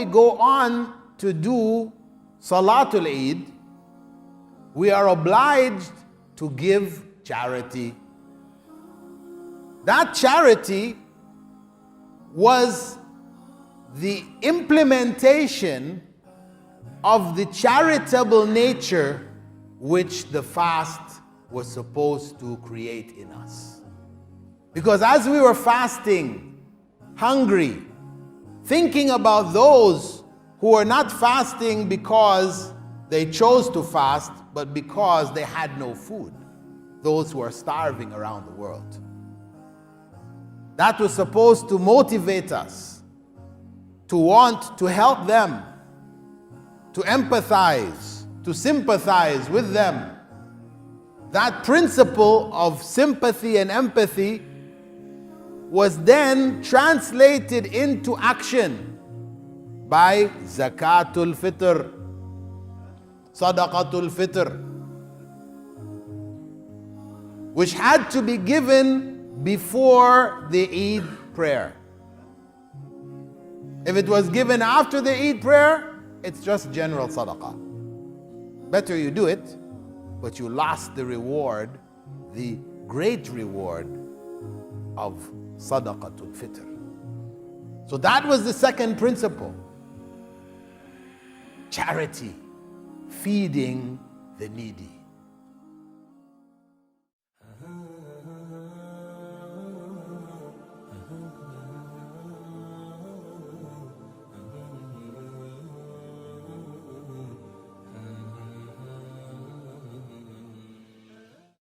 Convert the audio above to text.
we go on to do Salatul Eid, we are obliged to give charity. That charity was the implementation of the charitable nature which the fast was supposed to create in us. Because as we were fasting, hungry, thinking about those who were not fasting because they chose to fast, but because they had no food, those who are starving around the world. That was supposed to motivate us to want to help them, to empathize, to sympathize with them. That principle of sympathy and empathy was then translated into action by Zakat Al Fitr, Sadaqat Al Fitr, which had to be given before the Eid prayer. If it was given after the Eid prayer, it's just general sadaqah. Better you do it, but you lost the reward, the great reward of Sadaqat Al Fitr. So that was the second principle. Charity, feeding the needy.